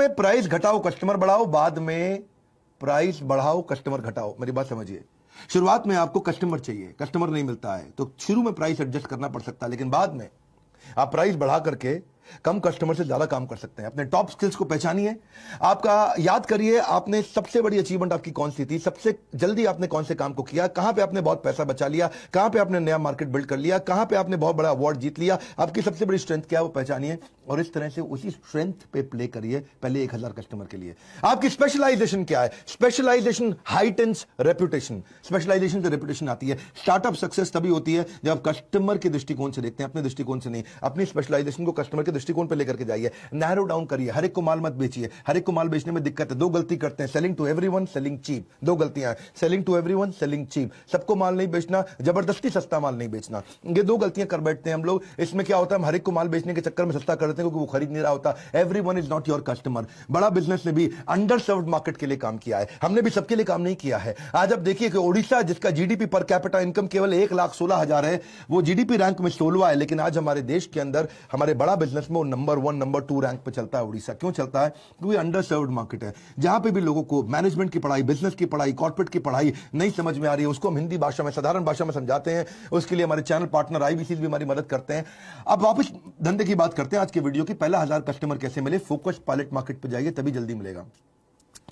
पे प्राइस घटाओ कस्टमर बढ़ाओ, बाद में प्राइस बढ़ाओ कस्टमर घटाओ। मेरी बात समझिए, शुरुआत में आपको कस्टमर चाहिए, कस्टमर नहीं मिलता है तो शुरू में प्राइस एडजस्ट करना पड़ सकता है, लेकिन बाद में आप प्राइस बढ़ा करके कम कस्टमर से ज्यादा काम कर सकते हैं। अपने टॉप स्किल्स को पहचानिए। आपका याद करिए, आपने सबसे बड़ी अचीवमेंट आपकी कौन सी थी, सबसे जल्दी आपने कौन से काम को किया, कहां पे आपने बहुत पैसा बचा लिया, कहां पे आपने नया मार्केट बिल्ड कर लिया, कहां पे आपने बहुत बड़ा अवार्ड जीत लिया, आपकी सबसे बड़ी स्ट्रेंथ क्या है वो पहचानिए और इस तरह से उसी स्ट्रेंथ पे प्ले करिए पहले 1000 कस्टमर के लिए। आपकी स्पेशलाइजेशन क्या है? Specialisation heightens reputation. स्पेशलाइजेशन से रेपुटेशन आती है। स्टार्टअप सक्सेस तभी होती है जब आप कस्टमर के दृष्टिकोण से देखते हैं, अपने दृष्टिकोण से नहीं। अपनी स्पेशलाइजेशन को कस्टमर के दृष्टिकोण पे लेकर के जाइए, नैरो डाउन करिए। हर एक को माल मत बेचिए, हर एक को माल बेचने में दिक्कत है। दो गलती करते हैं, selling to everyone, selling cheap. दो गलतियां, selling to everyone, selling cheap. सबको माल नहीं बेचना, जबरदस्ती सस्ता माल नहीं बेचना, ये दो गलतियां कर बैठते हैं हम लोग। इसमें क्या होता है, हम हर एक को माल बेचने के चक्कर में सस्ता कर देते हैं क्योंकि वो खरीद नहीं रहा होता। Everyone is not your customer. बड़ा बिजनेस ने भी अंडर सर्व्ड मार्केट के लिए काम किया है, हमने भी सबके लिए काम नहीं किया है। आज आप देखिए कि ओडिशा, जिसका जीडीपी पर कैपिटा इनकम केवल 1,16,000 है, वो जीडीपी रैंक में 16वां है, लेकिन आज हमारे देश के अंदर हमारे बड़ा बिजनेस में वो नंबर 1 नंबर 2 रैंक पे चलता है। उड़ीसा क्यों चलता है? क्योंकि अंडर सर्व्ड मार्केट है। जहां पे भी लोगों को मैनेजमेंट की पढ़ाई, बिजनेस की पढ़ाई, कॉर्पोरेट की पढ़ाई नहीं समझ में आ रही है, उसको हम हिंदी भाषा में, साधारण भाषा में समझाते हैं। उसके लिए हमारे चैनल पार्टनर आईबीसी भी हमारी मदद करते हैं। अब वापस धंधे की बात करते हैं आज के वीडियो की। पहला 1000 कस्टमर कैसे मिले? फोकस पायलट मार्केट पे जाइए, तभी जल्दी मिलेगा।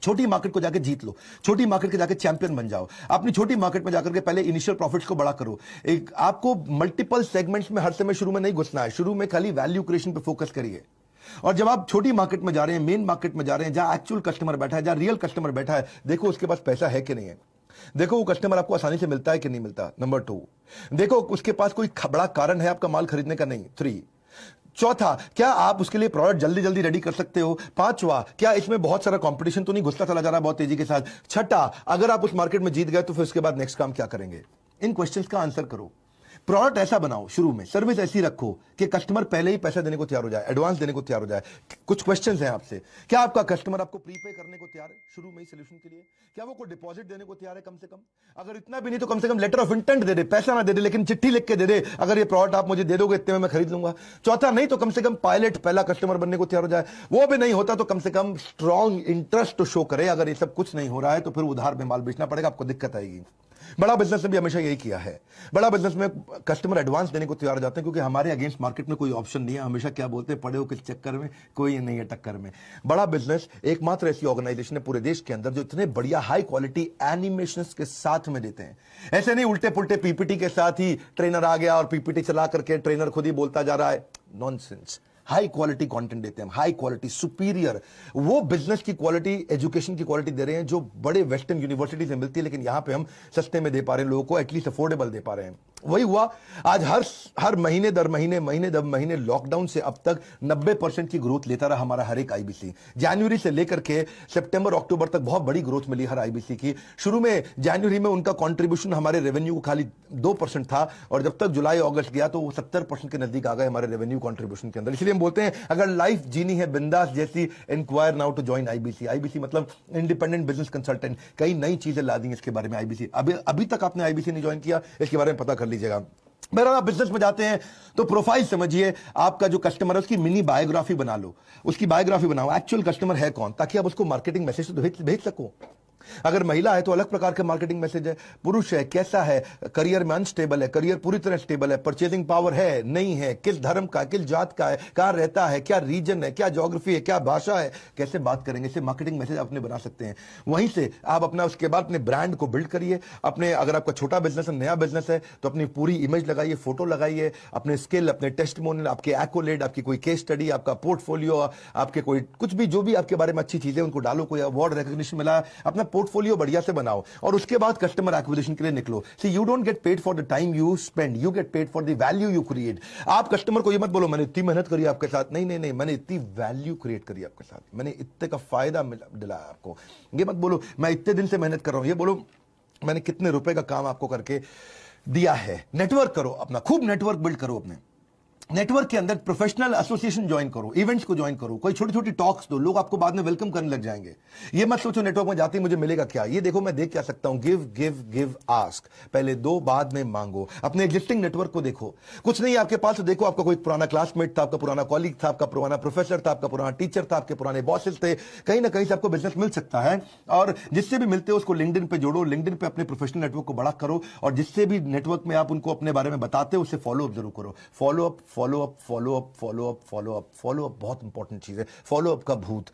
छोटी मार्केट को जाके जीत लो, छोटी मार्केट के जाके चैंपियन बन जाओ। अपनी छोटी मार्केट में जाकर के पहले इनिशियल प्रॉफिट्स को बड़ा करो। एक आपको मल्टीपल सेगमेंट्स में हर समय शुरू में नहीं घुसना है, शुरू में खाली वैल्यू क्रिएशन पे फोकस करिए। और जब आप छोटी मार्केट में जा रहे हैं, मेन मार्केट में जा रहे हैं, जहां एक्चुअल कस्टमर बैठा है, जहां रियल कस्टमर बैठा है, देखो उसके पास पैसा है कि नहीं है, देखो वो कस्टमर आपको आसानी से मिलता है कि नहीं मिलता। नंबर 2, देखो उसके पास कोई बड़ा कारण है आपका माल खरीदने का नहीं। 3, चौथा, क्या आप उसके लिए प्रोडक्ट जल्दी जल्दी रेडी कर सकते हो। 5वां, क्या इसमें बहुत सारा कंपटीशन तो नहीं घुसता चला जा रहा बहुत तेजी के साथ। 6ठा, अगर आप उस मार्केट में जीत गए तो फिर उसके बाद नेक्स्ट काम क्या करेंगे। इन क्वेश्चंस का आंसर करो। प्रोडक्ट ऐसा बनाओ शुरू में, सर्विस ऐसी रखो कि कस्टमर पहले ही पैसा देने को तैयार हो जाए, एडवांस देने को तैयार हो जाए। कुछ क्वेश्चंस हैं आपसे, क्या आपका कस्टमर आपको प्रीपे करने को तैयार है शुरू में ही सोल्यूशन के लिए? क्या वो कोई डिपॉजिट देने को तैयार है कम से कम? अगर इतना भी नहीं तो कम से कम लेटर ऑफ इंटेंट दे दे, पैसा ना दे दे लेकिन चिट्ठी लिख के दे दे, अगर ये प्रोडक्ट आप मुझे दे दोगे इतने में मैं खरीद लूंगा। चौथा, नहीं तो कम से कम पायलट पहला कस्टमर बनने को तैयार हो जाए। वो भी नहीं होता तो कम से कम स्ट्रॉन्ग इंटरेस्ट शो करे। अगर ये सब कुछ नहीं हो रहा है तो फिर उधार में माल बेचना पड़ेगा, आपको दिक्कत आएगी। बड़ा बिजनेस ने भी हमेशा यही किया है। बड़ा बिजनेस में कस्टमर एडवांस देने को तैयार हो जाते हैं क्योंकि हमारे अगेंस्ट मार्केट में कोई ऑप्शन नहीं है। हमेशा क्या बोलते हैं, पड़े हो किस चक्कर में, कोई नहीं है टक्कर में। बड़ा बिजनेस एकमात्र ऐसी ऑर्गेनाइजेशन है पूरे देश के अंदर जो इतने बढ़िया हाई क्वालिटी एनिमेशंस के साथ में देते हैं। ऐसे नहीं उल्टे पुल्टे पीपीटी के साथ ही ट्रेनर आ गया और पीपीटी चला करके ट्रेनर खुद ही बोलता जा रहा है। नॉनसेंस। हाई क्वालिटी कंटेंट देते हैं, हाई क्वालिटी, सुपीरियर। वो बिजनेस की क्वालिटी, एजुकेशन की क्वालिटी दे रहे हैं जो बड़े वेस्टर्न यूनिवर्सिटी से मिलती है, लेकिन यहां पे हम सस्ते में दे पा रहे हैं लोगों को, एटलीस्ट अफोर्डेबल दे पा रहे हैं। वही हुआ आज हर महीने दर महीने, महीने दर महीने लॉकडाउन से अब तक 90% की ग्रोथ लेता रहा हमारा हर एक आईबीसी। जनवरी से लेकर के सितंबर अक्टूबर तक बहुत बड़ी ग्रोथ मिली हर आईबीसी की। शुरू में जनवरी में उनका कंट्रीब्यूशन हमारे रेवेन्यू को खाली 2% था और जब तक जुलाई अगस्त गया तो वो 70% के नजदीक आ गए हमारे रेवेन्यू कंट्रीब्यूशन के अंदर। इसलिए हम बोलते हैं अगर लाइफ जीनी है बिंदास जैसी, inquire now to join IBC. IBC मतलब इंडिपेंडेंट बिजनेस कंसल्टेंट। कई नई चीजें ला दी इसके बारे में आईबीसी। अभी तक आपने आईबीसी नहीं ज्वाइन किया, इसके बारे में पता कर लीजिएगा। बहरहाल आप बिजनेस में जाते हैं तो प्रोफाइल समझिए, आपका जो कस्टमर है उसकी मिनी बायोग्राफी बना लो, उसकी बायोग्राफी बनाओ, एक्चुअल कस्टमर है कौन, ताकि आप उसको मार्केटिंग मैसेज तो भेज सको। अगर महिला है तो अलग प्रकार के मार्केटिंग मैसेज है, पुरुष है कैसा है, करियर में अनस्टेबल है, करियर पूरी तरह स्टेबल है, परचेजिंग पावर है नहीं है, किस धर्म का, किस जात का है, कहां रहता है, क्या रीजन है, क्या ज्योग्राफी है, क्या भाषा है, कैसे बात करेंगे, इसे मार्केटिंग मैसेज अपने बना सकते हैं। वहीं से आप अपना उसके बाद अपने ब्रांड को बिल्ड करिए। अपने अगर आपका छोटा बिजनेस है, नया बिजनेस है तो अपनी पूरी इमेज लगाइए, फोटो लगाइए, अपने स्किल, अपने टेस्टिमोनियल, आपके एक्कोलेड, आपकी कोई केस स्टडी, आपका पोर्टफोलियो, आपके कोई कुछ भी जो भी आपके बारे में अच्छी चीजें उनको डालो, कोई अवार्ड रिकॉग्निशन मिला, अपना पोर्टफोलियो बढ़िया से बनाओ और उसके बाद कस्टमर एक्विजिशन के लिए निकलो। See you don't get paid for the time you spend, you get paid for the value you create. आप कस्टमर को ये मत बोलो मैंने इतनी मेहनत करी आपके साथ, नहीं नहीं नहीं, मैंने इतनी वैल्यू क्रिएट करी आपके साथ, मैंने इतने का फायदा दिलाया आपको। ये मत बोलो मैं इतने दिन से मेहनत कर रहा हूं, ये बोलो मैंने कितने रुपए का काम आपको करके दिया है। नेटवर्क करो अपना, खूब नेटवर्क बिल्ड करो अपने। नेटवर्क के अंदर प्रोफेशनल एसोसिएशन ज्वाइन करो, इवेंट्स को ज्वाइन करो, कोई छोटी छोटी टॉक्स दो, लोग आपको बाद में वेलकम करने लग जाएंगे। ये मत सोचो नेटवर्क में जाते ही मुझे मिलेगा क्या, ये देखो मैं देख क्या सकता हूं। गिव गिव गिव आस्क, पहले दो बाद में मांगो। अपने एग्जिस्टिंग नेटवर्क को देखो, कुछ नहीं आपके पास तो देखो, आपका कोई पुराना क्लासमेट था, आपका पुराना कॉलीग था, आपका पुराना प्रोफेसर था, आपका पुराना टीचर था, आपके पुराने बॉसेस थे, कहीं ना कहीं से आपको बिजनेस मिल सकता है। और जिससे भी मिलते हो उसको लिंक्डइन पे जोड़ो, लिंक्डइन पे अपने प्रोफेशनल नेटवर्क को बड़ा करो, और जिससे भी नेटवर्क में आप उनको अपने बारे में बताते हो उससे फॉलो अप जरूर करो। Follow up follow up follow up follow up follow up follow up, बहुत इंपॉर्टेंट चीज है, फॉलो अप का भूत।